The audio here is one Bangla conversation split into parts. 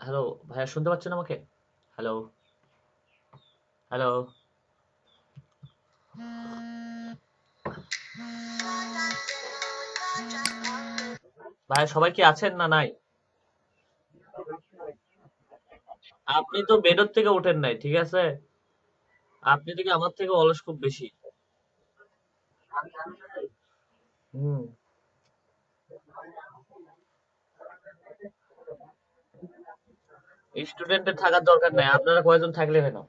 হ্যালো ভাইয়া, শুনতে পাচ্ছেন আমাকে? হ্যালো, হ্যালো ভাইয়া, সবাই কি আছেন না নাই? আপনি তো বেডের থেকে ওঠেন নাই, ঠিক আছে? আপনি থেকে আমার থেকে অলস খুব বেশি। হুম। স্টুডেন্টের থাকার দরকার নাই, আপনারা কয়জন থাকলে হয় না?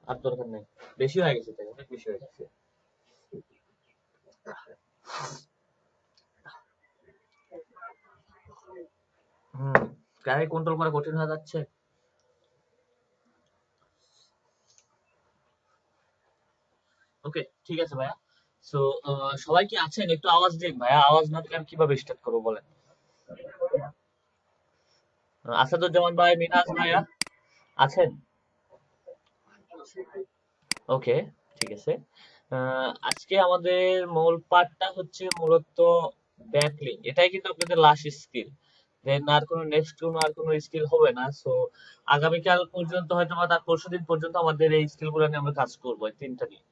আর দরকার নেই। বেশি হয়ে গেছে, তাই অনেক বেশি হয়ে গেছে। হুম। গাড়ি কন্ট্রোল করা কঠিন হয়ে যাচ্ছে। ওকে, ঠিক আছে ভাইয়া। সো সবাই কি আছেন? একটু আওয়াজ দিন ভাইয়া, আওয়াজ না দিলে আমি কিভাবে স্টার্ট করবো বলেন? আসাদুজ্জামান ভাই, মিনাজ ভাইয়া আছেন? ওকে, ঠিক আছে। আজকে আমাদের মূল পার্টটা হচ্ছে মূলত ব্যাকলিং। এটাই কিন্তু আপনাদের লাস্ট স্কিল। দেন আর কোনো নেক্সট কোনো স্কিল হবে না। সো আগামীকাল পর্যন্ত হয়তো বা তার পরশুদিন পর্যন্ত আমাদের এই স্কিলগুলো নিয়ে আমরা কাজ করবো, এই তিনটা নিয়ে।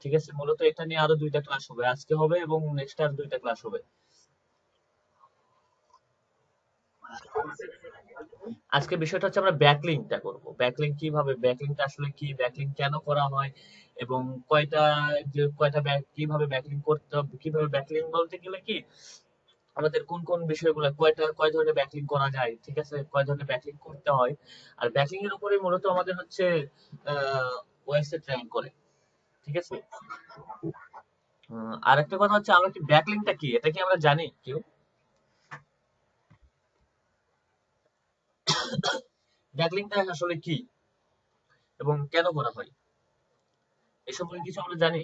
ঠিক আছে, মূলত এটা নিয়ে আরো দুইটা ক্লাস হবে, আজকে হবে এবং নেক্সট আর দুইটা ক্লাস হবে। আজকে বিষয়টা হচ্ছে আমরা ব্যাকলিংটা করব। ব্যাকলিং কিভাবে, ব্যাকলিংটা আসলে কি, ব্যাকলিং কেন করা হয় এবং কয়টা, যে কয়টা কিভাবে ব্যাকলিং করতে হবে, কিভাবে ব্যাকলিং বলতে গেলে কি আমাদের কোন কোন বিষয়গুলো, কয় ধরনের ব্যাকলিং করা যায়, ঠিক আছে, কয় ধরনের ব্যাকলিং করতে হয়। আর ব্যাকলিং এর উপরে মূলত আমাদের হচ্ছে ওয়েবসাইট ট্রেন করে, ঠিক আছে। আর একটা কথা হচ্ছে, আমরা কি ব্যাকলিংটা কি এটা কি আমরা জানি কেউ? ব্যাকলিংটা আসলে কি এবং কেন করা হয়, এসব নিয়ে কিছু আমরা জানি?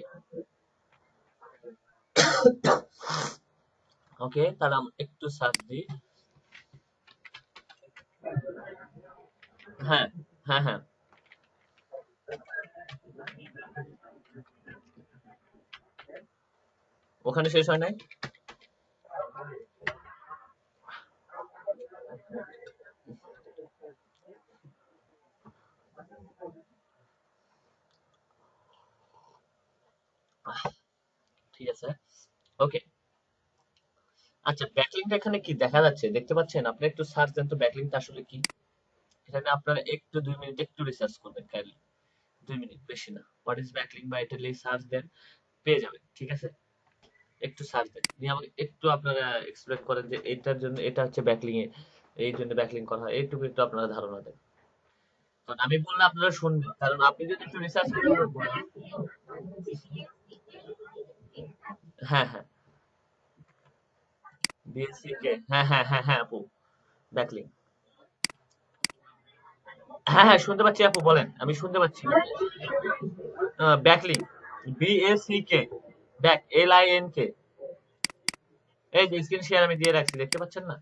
ওকে, তাহলে আমরা একটু সার্চ দিই। হ্যাঁ, হ্যাঁ, হ্যাঁ। ওখানে শেষ হয় নাই? ঠিক আছে, ওকে। আচ্ছা, ব্যাকলিংটা এখানে কি দেখা যাচ্ছে, দেখতে পাচ্ছেন? আপনি একটু সার্চ দেন তো ব্যাকলিংটা আসলে কি। এখানে আপনারা একটু 2 মিনিট একটু রিসার্চ করবেন কাইন্ডলি। 2 মিনিট, বেশি না। হোয়াট ইজ ব্যাকলিং বা এটা লিখে সার্চ দেন, পেয়ে যাবেন, ঠিক আছে। একটু সার্চ দেন দিয়ে আমাকে একটু আপনারা এক্সপ্লেন করেন যে এটার জন্য, এটা হচ্ছে ব্যাকলিং এ, এই জন্য ব্যাকলিং করা হয়, এইটুকু একটু আপনারা ধারণা দেন। কারণ আমি বললে আপনারা শুনবেন, কারণ আপনি যদি একটু রিসার্চ করে বলেন। হ্যাঁ, হ্যাঁ। বিএসসি কে, হ্যাঁ, হ্যাঁ, হ্যাঁ, হ্যাঁ আপু, ব্যাকলিং। হ্যাঁ, হ্যাঁ, শুনতে পাচ্ছি আপু, বলেন, আমি শুনতে পাচ্ছি। Backlink, BACK, back, LINK। এই যে স্ক্রিন শেয়ার আমি দিয়ে রাখছি, দেখতে পাচ্ছেন না?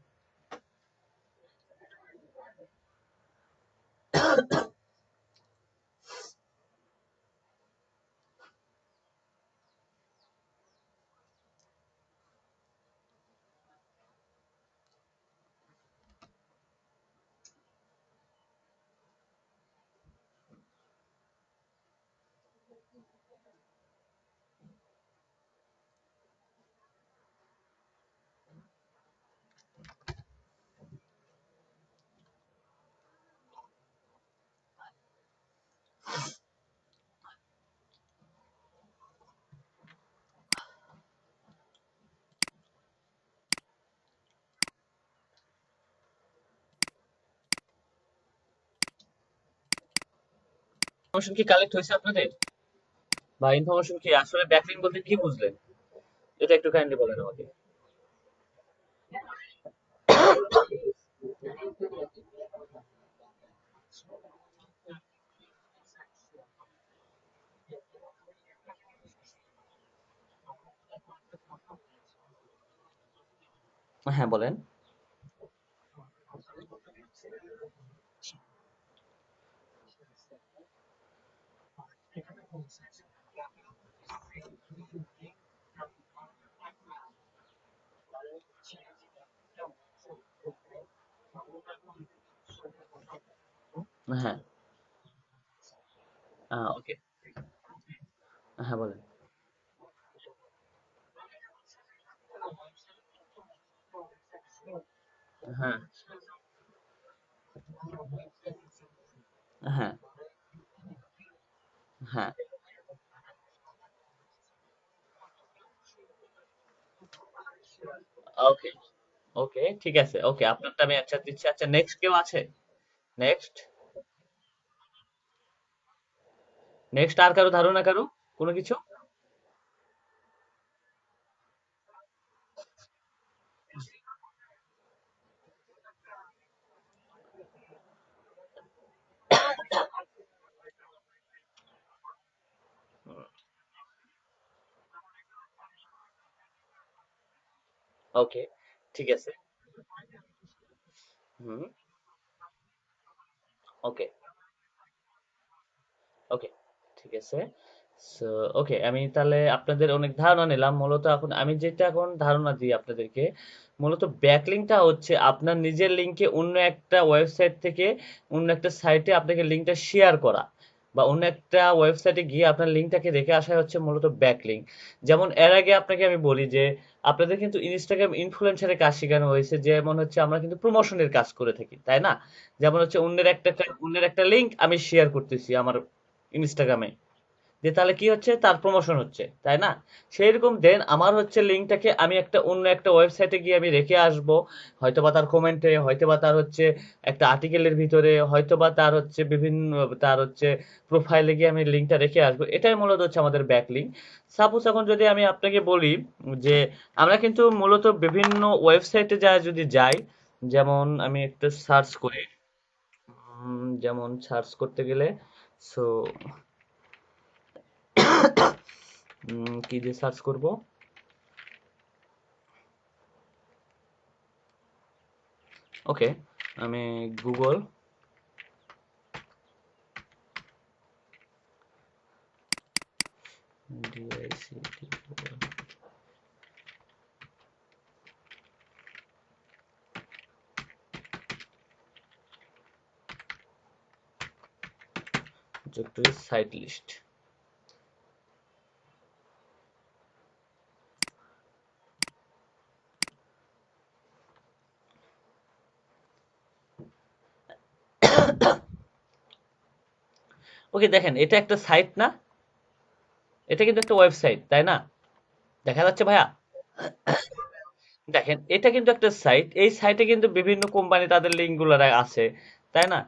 ইনফরমেশন কি কালেক্ট হয়েছে আপনাদের, বা ইনফরমেশন কি আসলে ব্যাকলিং বলতে কি বুঝলেন, এটা একটু কাইন্ডলি বলেন আমাকে। হ্যাঁ, বলেন। হ্যাঁ, ওকে। হ্যাঁ, বলেন। হ্যাঁ, হ্যাঁ, হ্যাঁ। ওকে, ওকে, ঠিক আছে। ওকে, আপনারটা আমি অ্যানসার দিচ্ছি। আচ্ছা, নেক্সট কেউ আছে? নেক্সট, নেক্সট আর কারো ধারণা, কারো কোনো কিছু? ওকে, ঠিক আছে। হুম, ওকে, ওকে, ঠিক আছে। সো ওকে, আমি তাহলে আপনাদের অনেক ধারণা নিলাম। মূলত এখন আমি যেটা এখন ধারণা দিই আপনাদেরকে, মূলত ব্যাকলিংকটা হচ্ছে আপনার নিজের লিঙ্কে অন্য একটা ওয়েবসাইট থেকে অন্য একটা সাইটে আপনাকে লিঙ্কটা শেয়ার করা, বা অন্য একটা ওয়েবসাইটে গিয়ে আপনার লিঙ্কটাকে রেখে আসা হচ্ছে মূলত ব্যাকলিং। যেমন এর আগে আপনাকে আমি বলি যে আপনাদের কিন্তু ইনস্টাগ্রাম ইনফ্লুয়েন্সারের কাজ শেখানো হয়েছে, যেমন হচ্ছে আমরা কিন্তু প্রমোশনের কাজ করে থাকি, তাই না? যেমন হচ্ছে অন্যের একটা লিঙ্ক আমি শেয়ার করতেছি আমার ইনস্টাগ্রামে, যে তাহলে কি হচ্ছে, তার প্রমোশন হচ্ছে, তাই না? সেই রকম দেন আমার হচ্ছে লিঙ্কটাকে আমি একটা অন্য একটা ওয়েবসাইটে গিয়ে আমি রেখে আসব, হয়তোবা তার কমেন্টে, হয়তোবা তার হচ্ছে একটা আর্টিকেলের ভিতরে, হয়তোবা তার হচ্ছে বিভিন্ন, তার হচ্ছে প্রোফাইলে গিয়ে আমি লিঙ্কটা রেখে আসবো। এটাই মূলত হচ্ছে আমাদের ব্যাকলিঙ্ক। সাপোজ এখন যদি আমি আপনাকে বলি যে আমরা কিন্তু মূলত বিভিন্ন ওয়েবসাইটে যা যদি যাই, যেমন আমি একটা সার্চ করি, যেমন সার্চ করতে গেলে, সো কি দিয়ে সার্চ করব? ওকে, আমি গুগল ডিআইসিটি, সাইট লিস্ট। ওকে, দেখেন এটা একটা সাইট না? এটা কিন্তু একটা ওয়েবসাইট, তাই না? দেখা যাচ্ছে ভাইয়া? দেখেন এটা কিন্তু একটা সাইট, এই সাইটে কিন্তু বিভিন্ন কোম্পানি তাদের লিঙ্ক গুলো আছে, তাই না?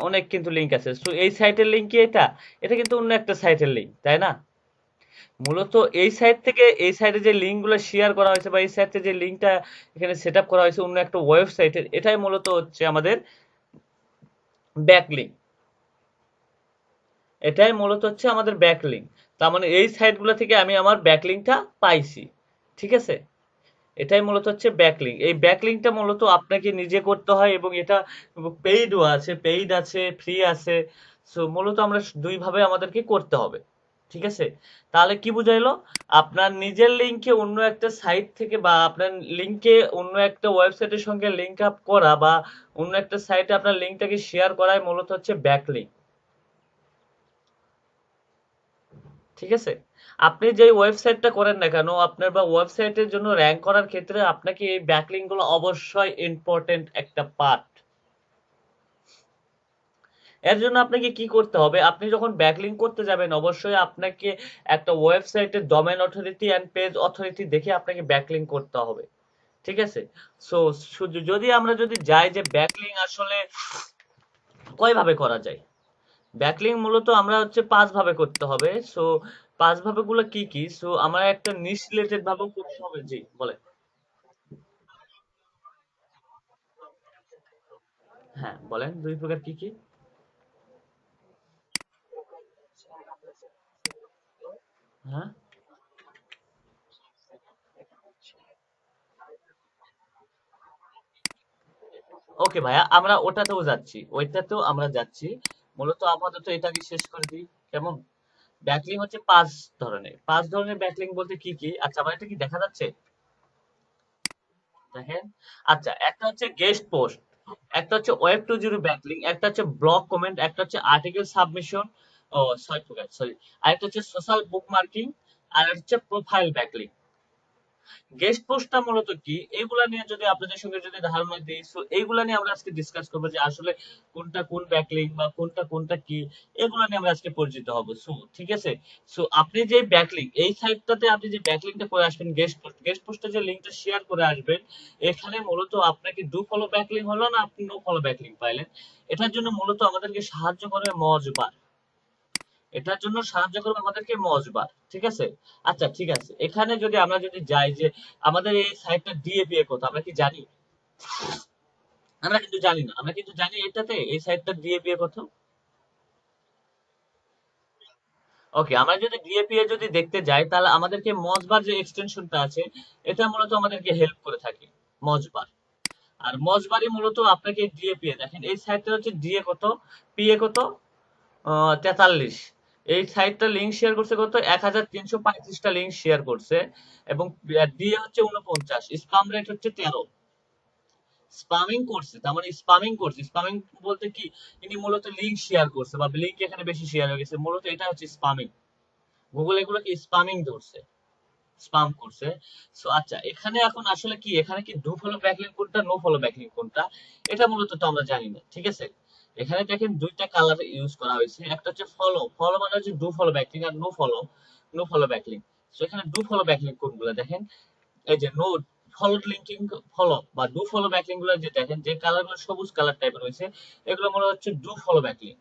অনেক কিন্তু লিঙ্ক আছে। সো এই সাইটের লিঙ্ক কি এটা? এটা কিন্তু অন্য একটা সাইটের লিঙ্ক, তাই না? মূলত এই সাইট থেকে এই সাইটে যে লিঙ্ক গুলো শেয়ার করা হয়েছে, বা এই সাইটে যে লিঙ্কটা এখানে সেট আপ করা হয়েছে অন্য একটা ওয়েবসাইটের, এটাই মূলত হচ্ছে আমাদের ব্যাকলিঙ্ক। এটাই মূলত হচ্ছে আমাদের ব্যাকলিঙ্ক। তার মানে এই সাইটগুলো থেকে আমি আমার ব্যাকলিঙ্কটা পাইছি, ঠিক আছে? এটাই মূলত হচ্ছে ব্যাকলিঙ্ক। এই ব্যাকলিঙ্কটা মূলত আপনাকে নিজে করতে হয়, এবং এটা পেইডও আছে, পেইড আছে, ফ্রি আছে। সো মূলত আমরা দুই ভাবে আমাদেরকে করতে হবে, ঠিক আছে? তাহলে কি বুঝাইলো? আপনার নিজের লিঙ্কে অন্য একটা সাইট থেকে, বা আপনার লিঙ্কে অন্য একটা ওয়েবসাইটের সঙ্গে লিঙ্ক আপ করা, বা অন্য একটা সাইটে আপনার লিঙ্কটাকে শেয়ার করাই মূলত হচ্ছে ব্যাকলিঙ্ক, ঠিক আছে? আপনি যে ওয়েবসাইটটা করেন না কেন, আপনার বা ওয়েবসাইটের জন্য র‍্যাঙ্ক করার ক্ষেত্রে আপনাকে এই ব্যাকলিঙ্ক গুলো অবশ্যই ইম্পর্টেন্ট একটা পার্ট। এর জন্য আপনাকে কি করতে হবে? আপনি যখন ব্যাকলিঙ্ক করতে যাবেন, অবশ্যই আপনাকে একটা ওয়েবসাইটের domain authority and page authority দেখে আপনাকে ব্যাকলিঙ্ক করতে হবে, ঠিক আছে? সো শুধু যদি আমরা যদি যাই যে ব্যাকলিঙ্ক আসলে কয় ভাবে করা যায়, ব্যাকলিঙ্ক মূলত আমরা হচ্ছে পাঁচ ভাবে করতে হবে। সো পাঁচ ভাবে গুলো কি কি? সো আমরা একটা নিশ রিলেটেড ভাবেও করতে হবে। জি, বলে। হ্যাঁ, বলেন দুই প্রকার কি কি? হ্যাঁ, ওকে ভাইয়া, আমরা ওটাতেও যাচ্ছি, ওইটাতেও আমরা যাচ্ছি। মূলত আপাতত এটাকে শেষ করে দিই, কেমন? ব্যাকলিঙ্ক হচ্ছে পাঁচ ধরনের। পাঁচ ধরনের ব্যাকলিঙ্ক বলতে কি কি? আচ্ছা, আমার এটা কি দেখা যাচ্ছে? দেখেন। আচ্ছা, একটা হচ্ছে গেস্ট পোস্ট। একটা হচ্ছে ওয়েব টু জিরো ব্যাকলিং, একটা হচ্ছে ব্লগ কমেন্ট, একটা হচ্ছে আর্টিকেল সাবমিশন, ও সরি সরি, আর একটা হচ্ছে সোশ্যাল বুক মার্কিং, আর একটা হচ্ছে প্রোফাইল ব্যাকলিং। গেস্ট পোস্টটা মূলত কি, এগুলা নিয়ে যদি আপনাদের সঙ্গে যদি ধারণা দিই, সো এইগুলা নিয়ে আমরা আজকে ডিসকাস করবো যে আসলে কোনটা কোন ব্যাকলিং বা কোনটা কোনটা কি, এগুলা নিয়ে আমরা আজকে পরিচিত হব। সো ঠিক আছে, সো আপনি যে ব্যাকলিং এই সাইটটাতে আপনি যে ব্যাকলিংটা করে আসবেন, গেস্ট পোস্টে যে লিংকটা শেয়ার করে আসবেন, এখানে মূলত আপনাকে ডু ফলো ব্যাকলিং হলো না আপনি নো ফলো ব্যাকলিং পাইলেন, এটার জন্য মূলত আমাদেরকে সাহায্য করবে মজবার, এটার জন্য সাহায্য করবে আমাদেরকে মজবার, ঠিক আছে। আচ্ছা ঠিক আছে, এখানে যদি আমরা যদি যাই যে আমাদের এই সাইটটা ডিএপিএ কত, আমরা কি জানি? আমরা কিন্তু জানি না, আমরা কিন্তু জানি এটাতে এই সাইটটা ডিএপিএ কত। ওকে, আমরা যদি ডিএপিএ যদি দেখতে যাই তাহলে আমাদেরকে মজবার যে এক্সটেনশনটা আছে, এটা মূলত আমাদেরকে হেল্প করে থাকে, মজবার। আর মজবারই মূলত আপনাকে ডিএপিএ, দেখেন এই সাইটটা হচ্ছে ডিএ কত, পিএ কত, 43। এই সাইটটা লিঙ্ক শেয়ার করছে কত, 1335টা লিঙ্ক শেয়ার করছে, এবং দিয়ে হচ্ছে 49, স্পাম রেট হচ্ছে 13। স্পামিং করছে, তার মানে স্পামিং করছে, স্পামিং বলতে কি, ইনি মূলত লিঙ্ক শেয়ার করছে বা লিঙ্ক এখানে বেশি শেয়ার হয়ে গেছে, মূলত এটা হচ্ছে স্পামিং। গুগল এগুলোকে স্পামিং ধরছে, স্পাম করছে। সো আচ্ছা, এখানে এখন আসলে কি, এখানে কি ডু ফলো ব্যাকলিংক কোনটা, নো ফলো ব্যাকলিংক কোনটা, এটা মূলত তো আমরা জানি না, ঠিক আছে। এখানে দেখেন দুইটা কালার ইউজ করা হয়েছে, একটা হচ্ছে ফলো, ফলো মানে হচ্ছে ডু ফলো ব্যাকলিংক, আর no follow, no follow backlink. So এখানে ডু ফলো ব্যাকলিংক কোনগুলো দেখেন, এই যে নো ফলো লিঙ্কিং, ফলো বা ডু ফলো ব্যাকলিংক গুলো যে দেখেন, যে কালার গুলো সবুজ কালার টাইপের হয়েছে, এগুলো মনে হচ্ছে ডু ফলো ব্যাকলিংক,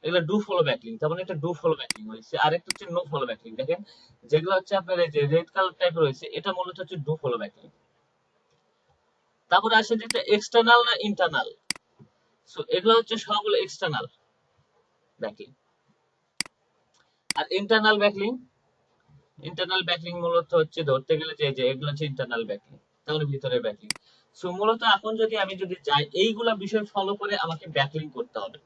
এগুলো ডু ফলো ব্যাকলিং, তার মানে এটা ডু ফলো ব্যাকলিং হয়েছে। আর একটা হচ্ছে নো ফলো ব্যাকলিং, দেখেন যেগুলো হচ্ছে আপনার এই যে রেড কালার টাইপের রয়েছে, এটা মূলত হচ্ছে ডু ফলো ব্যাকলিং। তারপরে আসে যেটা এক্সটার্নাল না ইন্টারনাল, সো এগুলো হচ্ছে সবগুলো এক্সটার্নাল ব্যাকলিং। আর ইন্টারনাল ব্যাকলিং, ইন্টারনাল ব্যাকলিং মূলত হচ্ছে ধরতে গেলে যে যে এগুলো হচ্ছে ইন্টারনাল ব্যাকলিং, তাহলে ভিতরে ব্যাকলিং। সো মূলত এখন যদি আমি যদি যাই এইগুলা বিষয় ফলো করে আমাকে ব্যাকলিং করতে হবে,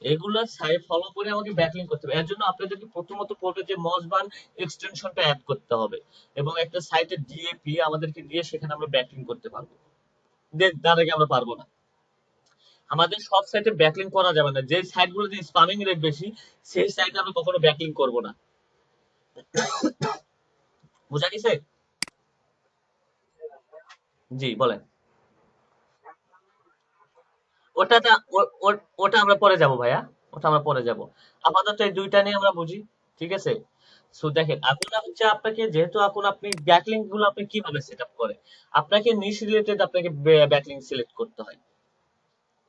এগুলো সাইট ফলো করে আমাকে ব্যাকলিং করতে হবে। এর জন্য আপনাদেরকে প্রথমত পড়বে যে মজবান এক্সটেনশনটা অ্যাড করতে হবে, এবং একটা সাইটের ডিএপি আমাদেরকে দিয়ে সেখানে আমরা ব্যাকলিং করতে পারবো। তার আগে আমরা পারবো না, আমাদের সব সাইটে ব্যাকলিং করা যাবে না, যে সাইটগুলোতে স্পামিং রেট বেশি সেই সাইটে আমরা কখনো ব্যাকলিং করব না। বুঝা গেছে? জি বলেন। ওটাতে ওটা আমরা পরে যাব ভাইয়া, ওটা আমরা পরে যাব, আপাতত এই দুইটা নিয়ে আমরা বুঝি, ঠিক আছে। সো দেখেন এখন হচ্ছে আপনাকে, যেহেতু এখন আপনি ব্যাকলিংক গুলো আপনি কিভাবে সেট আপ করেন, আপনাকে নিশ রিলেটেড আপনাকে ব্যাকলিংক সিলেক্ট করতে হয়,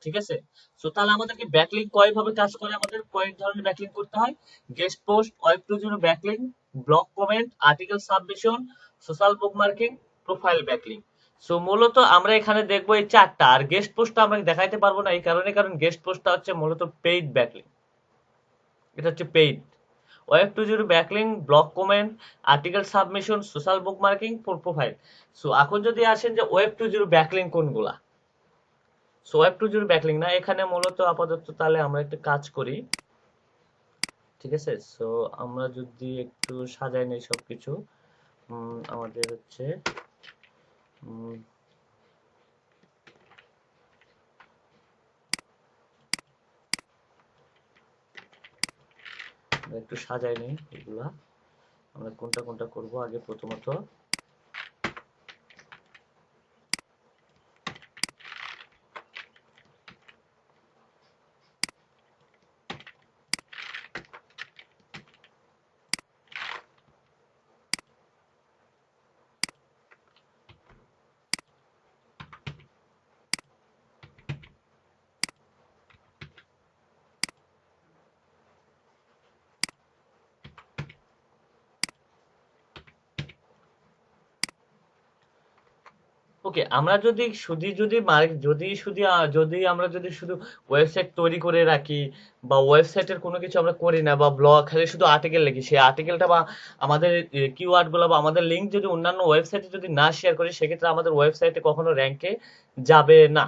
ঠিক আছে। সো তাহলে আমাদেরকে ব্যাকলিংক কয় ভাবে কাজ করে, আমাদের কয়েক ধরনের ব্যাকলিংক করতে হয়, guest post, web two zero backlink, blog comment, article submission, social bookmarking, profile backlink. So মূলত আমরা এখানে দেখবো এই চারটা, আর গেস্ট পোস্টটা আমরা দেখাইতে পারবো না এই কারণে, কারণ গেস্ট পোস্টটা হচ্ছে মূলত পেইড ব্যাকলিংক, এটা হচ্ছে paid. Web two zero backlink, blog comment, article submission, social bookmarking, profile. So এখন যদি আসেন যে ওয়েব টু জিরো ব্যাকলিংক কোনগুলা, so web two zero backlink না, এখানে মূলত আপাতত তাহলে আমরা একটা কাজ করি, ঠিক আছে। সো আমরা যদি একটু সাজাই নেই সবকিছু, আমাদের হচ্ছে উম, আমরা একটু সাজাই নেই এগুলা, আমরা কোনটা কোনটা করব আগে প্রথমত। ওকে, আমরা যদি শুধু যদি যদি শুধু যদি আমরা যদি শুধু ওয়েবসাইট তৈরি করে রাখি, বা ওয়েবসাইটের কোনো কিছু আমরা করি না, বা ব্লগ খালি শুধু আর্টিকেল লিখি, সেই আর্টিকেলটা বা আমাদের কিওয়ার্ড গুলো বা আমাদের লিঙ্ক যদি অন্যান্য ওয়েবসাইটে যদি না শেয়ার করি, সেক্ষেত্রে আমাদের ওয়েবসাইটে কখনো র্যাঙ্কে যাবে না,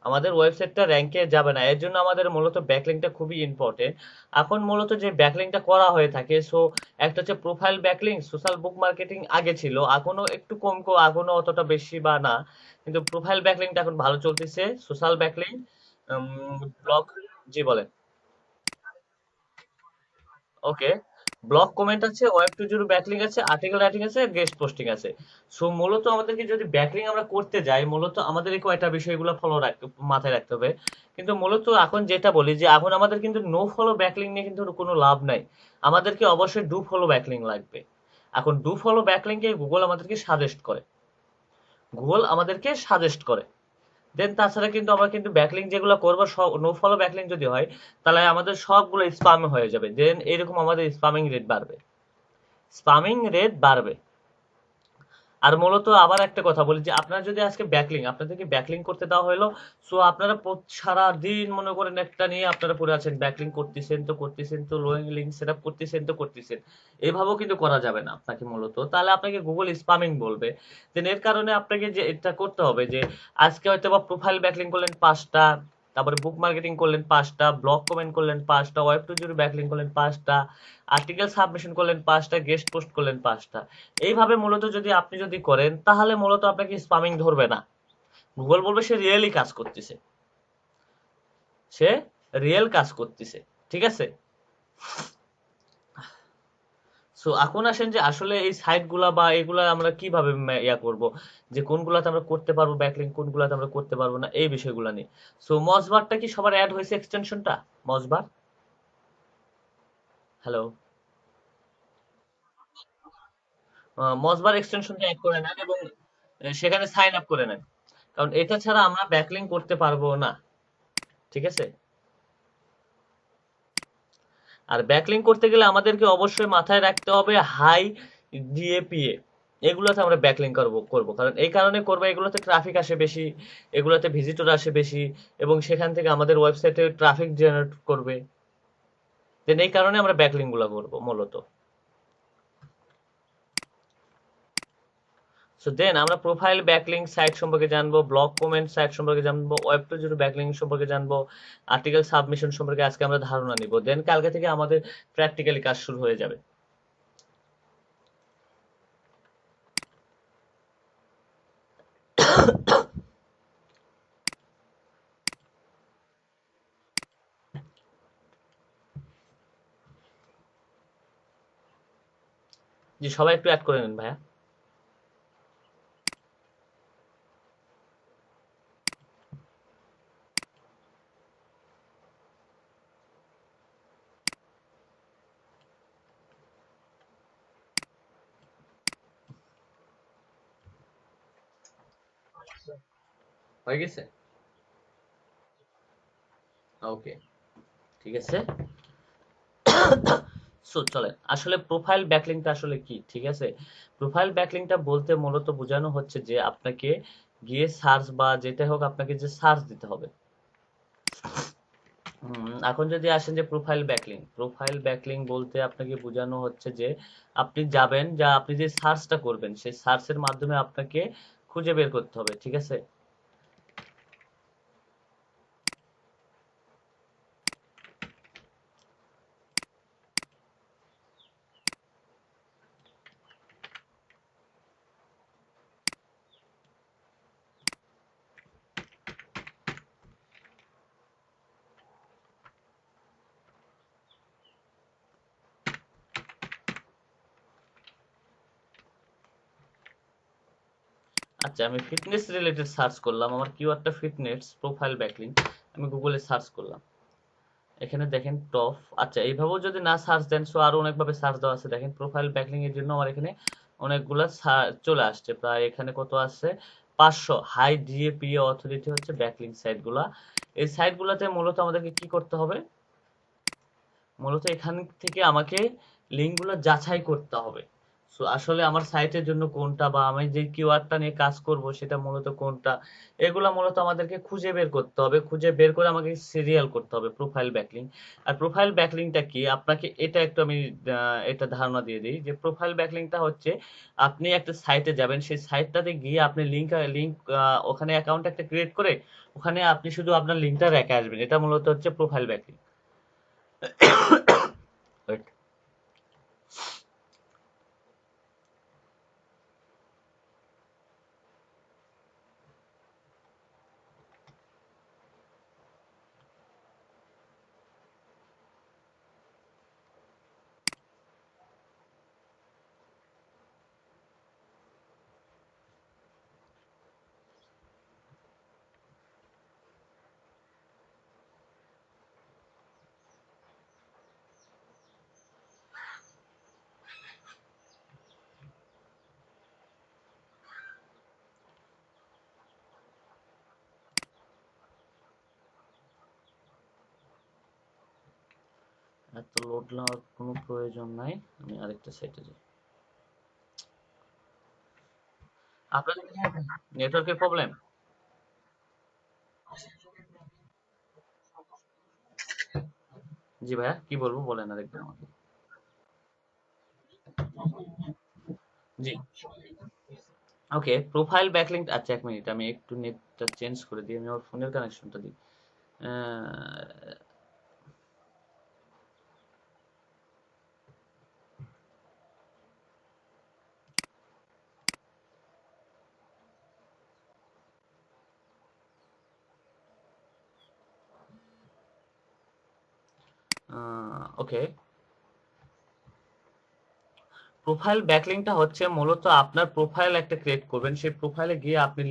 আমাদের ওয়েবসাইটটা র্যাঙ্কে যাবে না। এর জন্য আমাদের মূলত ব্যাকলিংটা খুবই ইম্পর্টেন্ট। এখন মূলত যে ব্যাকলিংটা করা হয়ে থাকে, সো একটা হচ্ছে প্রোফাইল ব্যাকলিং, সোশ্যাল বুক মার্কেটিং আগে ছিল, এখনো একটু কম এখনো অতটা বেশি বা না, কিন্তু প্রোফাইল ব্যাকলিংটা এখন ভালো চলতেছে। সোশ্যাল ব্যাকলিং, ব্লগ, জি বলেন। ওকে, ব্লগ কমেন্ট আছে, ওয়েব টু জিরো ব্যাকলিং আছে, আর্টিকেল রাইটিং আছে, গেস্ট পোস্টিং আছে। সো মূলত আমাদেরকে যদি ব্যাকলিং আমরা করতে যাই, মূলত আমাদের এই কয়টা বিষয়গুলো মাথায় রাখতে হবে। কিন্তু মূলত এখন যেটা বলি যে এখন আমাদের কিন্তু নো ফলো ব্যাকলিং নিয়ে কিন্তু কোনো লাভ নাই, আমাদেরকে অবশ্যই ডু ফলো ব্যাকলিং লাগবে। এখন do follow backlink K Google আমাদেরকে সাজেস্ট করে, দেন তাছাড়া কিন্তু আমরা কিন্তু ব্যাকলিং যেগুলো করবো সব নো ফলো ব্যাকলিং যদি হয়, তাহলে আমাদের সবগুলো স্পাম হয়ে যাবে, দেন এরকম আমাদের স্পামিং রেট বাড়বে। আর মূলত আবার একটা কথা বলি যে আপনারা যদি আজকে আপনাদেরকে ব্যাকলিং করতে দেওয়া হলো, সো আপনারা সারা দিন মনে করেন একটা নিয়ে আপনারা পড়ে আছেন, ব্যাকলিং করতেছেন তো লোয়িং লিঙ্ক সেট আপ করতেছেন, এভাবেও কিন্তু করা যাবে না আপনাকে, মূলত তাহলে আপনাকে গুগল স্পামিং বলবে। দেন এর কারণে আপনাকে যে এটা করতে হবে যে আজকে হয়তো বা প্রোফাইল ব্যাকলিং করলেন 5টা, তারপরে বুক মার্কেটিং করলেন 5টা, ব্লগ কমেন্ট করলেন 5টা, ওয়েব টু জিরো ব্যাকলিং করলেন 5টা, আর্টিকেল সাবমিশন করলেন 5টা, গেস্ট পোস্ট করলেন 5টা। এইভাবে মূলত যদি আপনি করেন, তাহলে মূলত আপনাকে স্পামিং ধরবে না, গুগল বলবে সে রিয়েল কাজ করতেছে। ঠিক আছে, সো এখন আসেন যে আসলে এই সাইট গুলা বা এগুলা আমরা কিভাবে করব, যে কোনগুলাতে আমরা করতে পারবো ব্যাকলিং, কোনগুলাতে আমরা করতে পারবো না, এই বিষয়গুলা নিয়ে। সো মজবারটা কি সবার অ্যাড হয়েছে এক্সটেনশনটা? মজবার, হ্যালো, মজবার এক্সটেনশনটা অ্যাড করে নেন এবং সেখানে সাইন আপ করে নেন, কারণ এটা ছাড়া আমরা ব্যাকলিং করতে পারবো না। ঠিক আছে, আর ব্যাকলিং করতে গেলে আমাদেরকে অবশ্যই মাথায় রাখতে হবে হাই ডিএপিএ, এগুলোতে আমরা ব্যাকলিং করব, কারণ এই কারণে করবো, এগুলোতে ট্রাফিক আসে বেশি, এগুলোতে ভিজিটর আসে বেশি, এবং সেখান থেকে আমাদের ওয়েবসাইটে ট্রাফিক জেনারেট করবে। দেন এই কারণে আমরা ব্যাকলিং গুলো করবো মূলত। সো দেন আমরা প্রোফাইল ব্যাকলিং সাইট সম্পর্কে জানবো, ব্লগ কমেন্ট সাইট সম্পর্কে জানবো, ওয়েব টু জিরো ব্যাকলিং সম্পর্কে জানবো, আর্টিকেল সাবমিশন সম্পর্কে আজকে আমরা ধারণা নিব, দেন কালকে থেকে আমাদের প্র্যাকটিক্যালি কাজ শুরু হয়ে যাবে। জি, সবাই একটু অ্যাড করে নেন ভাইয়া। হয়ে গেছে, ওকে, ঠিক আছে। সো চলেন আসলে প্রোফাইল ব্যাকলিংটা আসলে কি, ঠিক আছে। প্রোফাইল ব্যাকলিংটা বলতে মূলত বোঝানো হচ্ছে যে আপনাকে গিয়ে সার্চ বা যেটা হোক, আপনাকে যে সার্চ দিতে হবে। এখন যদি আসেন যে প্রোফাইল ব্যাকলিং বলতে আপনাকে বোঝানো হচ্ছে যে আপনি যাবেন, যা আপনি যে সার্চটা করবেন সেই সার্চের মাধ্যমে আপনাকে খুঁজে বের করতে হবে। ঠিক আছে, আচ্ছা, আমি ফিটনেস রিলেটেড সার্চ করলাম, আমার কিওয়ার্ডটা ফিটনেস, প্রোফাইল ব্যাকলিং, আমি গুগলে সার্চ করলাম, এখানে দেখেন টপ। আচ্ছা, এইভাবেও যদি না সার্চ দেন, সো আরো অনেকভাবে সার্চ দেওয়া আছে, দেখেন প্রোফাইল ব্যাকলিং এর জন্য আমার এখানে অনেকগুলা চলে আসছে, প্রায় এখানে কত আছে, 500 হাই ডিএপিএ অথরিটি হচ্ছে ব্যাকলিং সাইট গুলা। এই সাইট গুলাতে মূলত আমাদেরকে কি করতে হবে, মূলত এখান থেকে আমাকে লিঙ্ক গুলো যাচাই করতে হবে। আসলে আমার সাইটের জন্য কোনটা বা আমি যে কিওয়ার্ডটা নিয়ে কাজ করব সেটা মূলত কোনটা, এগুলা মূলত আমাদেরকে খুঁজে বের করতে হবে। খুঁজে বের করে আমাকে সিরিয়াল করতে হবে প্রোফাইল ব্যাকলিং। আর প্রোফাইল ব্যাকলিংটা কি, আপনাকে এটা একটু আমি এটা ধারণা দিয়ে দিই যে প্রোফাইল ব্যাকলিংটা হচ্ছে আপনি একটা সাইটে যাবেন, সেই সাইটটাতে গিয়ে আপনি লিংক ওখানে অ্যাকাউন্ট একটা ক্রিয়েট করে ওখানে আপনি শুধু আপনার লিংকটা রেখে আসবেন, এটা মূলত হচ্ছে প্রোফাইল ব্যাকলিং। এত লোড নেওয়ার কোনো প্রয়োজন নাই, আমি আরেকটা সাইটে যাই। আপনাদের নেটওয়ার্কের প্রবলেম? জি ভাইয়া, কি বলবো বলেন আরেকবার আমাকে। জি, ওকে। প্রোফাইল ব্যাকলিংক, আচ্ছা এক মিনিট, আমি একটু নেটটা চেঞ্জ করে দিই, আমি আমার ফোনের কানেকশনটা দিই। ওকে, প্রোফাইল ব্যাকলিংটা হচ্ছে মূলত আপনার প্রোফাইল একটা ক্রিয়েট করবেন, সেই প্রোফাইলে গিয়ে আপনি